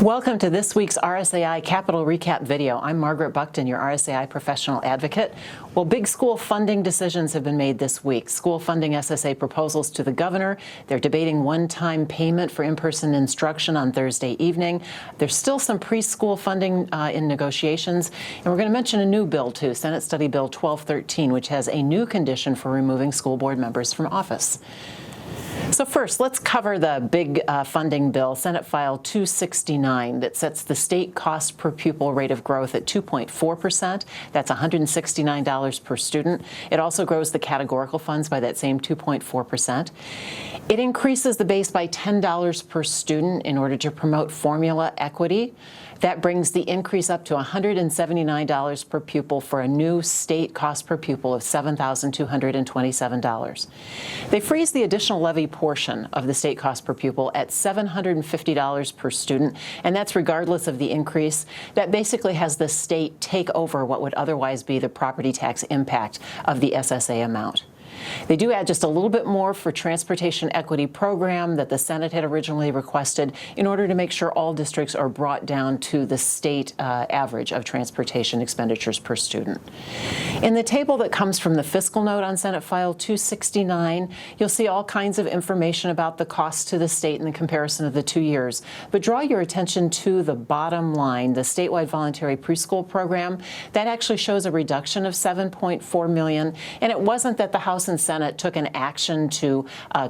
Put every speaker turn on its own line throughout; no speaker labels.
Welcome to this week's RSAI Capital Recap video. I'm Margaret Buckton, your RSAI professional advocate. Well, big school funding decisions have been made this week. School funding SSA proposals to the governor. They're debating one-time payment for in-person instruction on Thursday evening. There's still some preschool funding in negotiations. And we're going to mention a new bill, too, Senate Study Bill 1213, which has a new condition for removing school board members from office. So first, let's cover the big funding bill, Senate File 269, that sets the state cost per pupil rate of growth at 2.4%. That's $169 per student. It also grows the categorical funds by that same 2.4%. It increases the base by $10 per student in order to promote formula equity. That brings the increase up to $179 per pupil for a new state cost per pupil of $7,227. They freeze the additional levy portion of the state cost per pupil at $750 per student, and that's regardless of the increase. That basically has the state take over what would otherwise be the property tax impact of the SSA amount. They do add just a little bit more for transportation equity program that the Senate had originally requested in order to make sure all districts are brought down to the state average of transportation expenditures per student. In the table that comes from the fiscal note on Senate File 269, you'll see all kinds of information about the cost to the state in the comparison of the 2 years. But draw your attention to the bottom line, the statewide voluntary preschool program. That actually shows a reduction of $7.4 million, and it wasn't that the House and Senate took an action to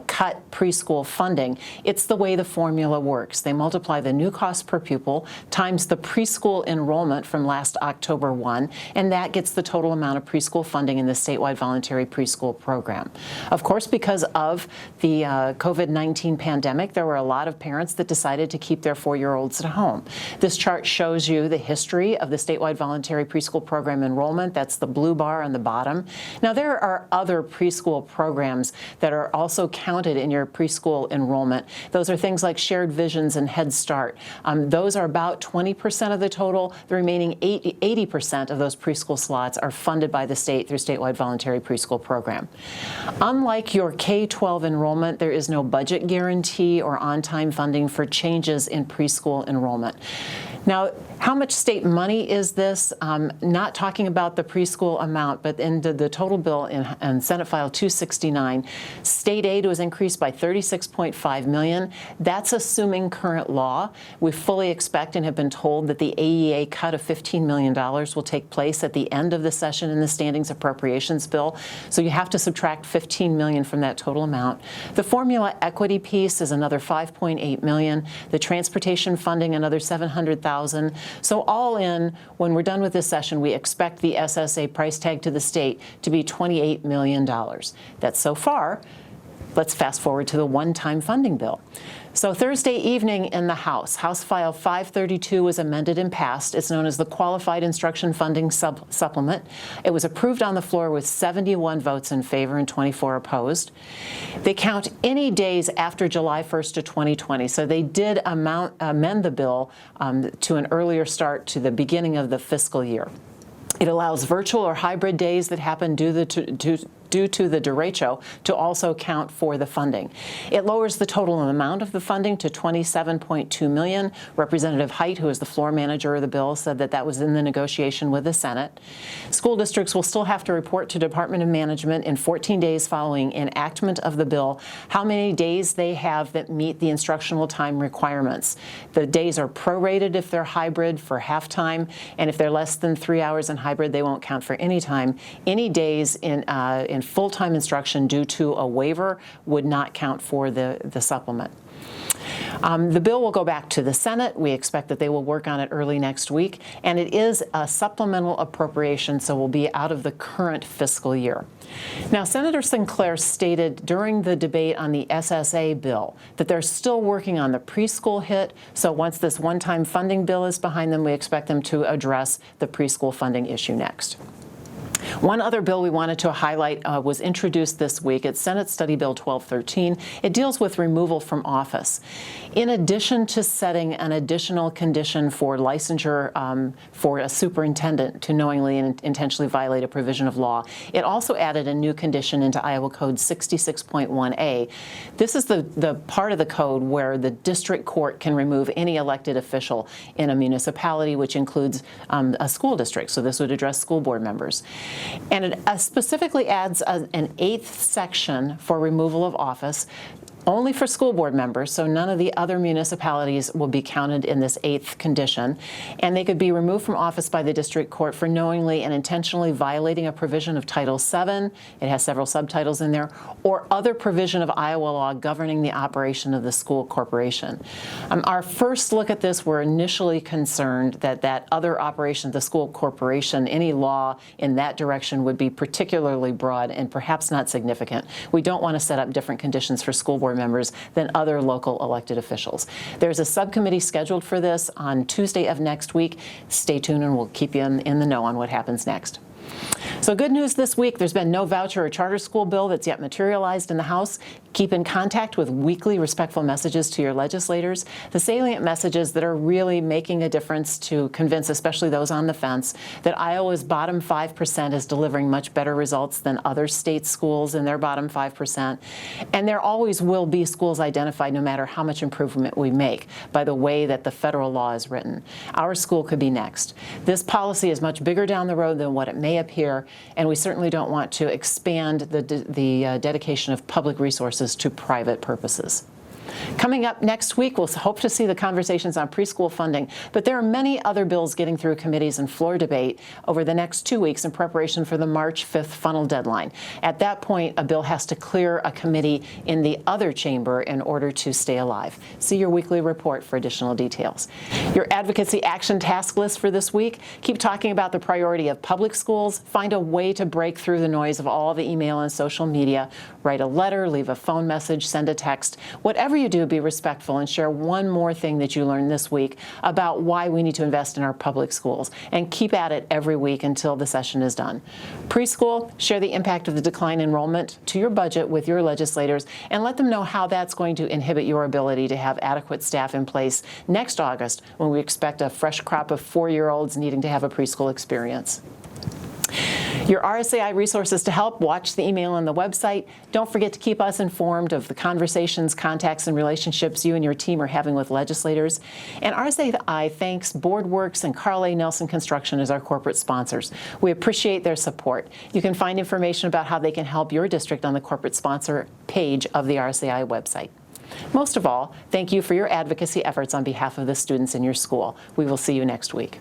cut preschool funding. It's the way the formula works. They multiply the new cost per pupil times the preschool enrollment from last October 1, and that gets the total amount of preschool funding in the statewide voluntary preschool program. Of course, because of the COVID-19 pandemic, there were a lot of parents that decided to keep their 4-year-olds at home. This chart shows you the history of the statewide voluntary preschool program enrollment. That's the blue bar on the bottom. Now, there are other preschool programs that are also counted in your preschool enrollment. Those are things like Shared Visions and Head Start. Those are about 20% of the total. The remaining 80% of those preschool slots are funded by the state through statewide voluntary preschool program. Unlike your K-12 enrollment, there is no budget guarantee or on-time funding for changes in preschool enrollment. Now, how much state money is this? Not talking about the preschool amount, but in the total bill in Senate File 269, state aid was increased by $36.5 million. That's assuming current law. We fully expect and have been told that the AEA cut of $15 million will take place at the end of the session in the Standings Appropriations Bill. So you have to subtract $15 million from that total amount. The formula equity piece is another $5.8 million. The transportation funding, another $700,000. So all in, when we're done with this session, we expect the SSA price tag to the state to be $28 million. That's so far. Let's fast forward to the one-time funding bill. So Thursday evening in the House, House File 532 was amended and passed. It's known as the Qualified Instruction Funding Supplement. It was approved on the floor with 71 votes in favor and 24 opposed. They count any days after July 1st of 2020. So they did amend the bill to an earlier start to the beginning of the fiscal year. It allows virtual or hybrid days that happen due to the derecho to also count for the funding. It lowers the total amount of the funding to $27.2 million. Representative Height, who is the floor manager of the bill, said that that was in the negotiation with the Senate. School districts will still have to report to Department of Management in 14 days following enactment of the bill how many days they have that meet the instructional time requirements. The days are prorated if they're hybrid for half time, and if they're less than 3 hours in hybrid, they won't count for any time. Any days in full-time instruction due to a waiver would not count for the supplement. The bill will go back to the Senate. We expect that they will work on it early next week, and it is a supplemental appropriation, so will be out of the current fiscal year. Now, Senator Sinclair stated during the debate on the SSA bill that they're still working on the preschool hit, so once this one-time funding bill is behind them, we expect them to address the preschool funding issue next. One other bill we wanted to highlight was introduced this week. It's Senate Study Bill 1213. It deals with removal from office. In addition to setting an additional condition for licensure for a superintendent to knowingly and intentionally violate a provision of law, it also added a new condition into Iowa Code 66.1a. This is the part of the code where the district court can remove any elected official in a municipality, which includes a school district. So this would address school board members. And it specifically adds an eighth section for removal of office, only for school board members, so none of the other municipalities will be counted in this eighth condition. And they could be removed from office by the district court for knowingly and intentionally violating a provision of Title VII, it has several subtitles in there, or other provision of Iowa law governing the operation of the school corporation. Our first look at this, we're initially concerned that other operation of the school corporation, any law in that direction would be particularly broad and perhaps not significant. We don't want to set up different conditions for school board members than other local elected officials. There's a subcommittee scheduled for this on Tuesday of next week. Stay tuned and we'll keep you in the know on what happens next. So good news this week, there's been no voucher or charter school bill that's yet materialized in the House. Keep in contact with weekly respectful messages to your legislators, the salient messages that are really making a difference to convince, especially those on the fence, that Iowa's bottom 5% is delivering much better results than other state schools in their bottom 5%. And there always will be schools identified no matter how much improvement we make by the way that the federal law is written. Our school could be next. This policy is much bigger down the road than what it may appear, and we certainly don't want to expand the dedication of public resources to private purposes. Coming up next week, we'll hope to see the conversations on preschool funding, but there are many other bills getting through committees and floor debate over the next 2 weeks in preparation for the March 5th funnel deadline. At that point, a bill has to clear a committee in the other chamber in order to stay alive. See your weekly report for additional details. Your advocacy action task list for this week: keep talking about the priority of public schools, find a way to break through the noise of all the email and social media, write a letter, leave a phone message, send a text. Whatever you do, be respectful and share one more thing that you learned this week about why we need to invest in our public schools, and keep at it every week until the session is done. Preschool, share the impact of the decline in enrollment to your budget with your legislators and let them know how that's going to inhibit your ability to have adequate staff in place next August, when we expect a fresh crop of 4-year-olds needing to have a preschool experience. Your RSAI resources to help: watch the email on the website. Don't forget to keep us informed of the conversations, contacts, and relationships you and your team are having with legislators. And RSAI thanks BoardWorks and Carl A. Nelson Construction as our corporate sponsors. We appreciate their support. You can find information about how they can help your district on the corporate sponsor page of the RSAI website. Most of all, thank you for your advocacy efforts on behalf of the students in your school. We will see you next week.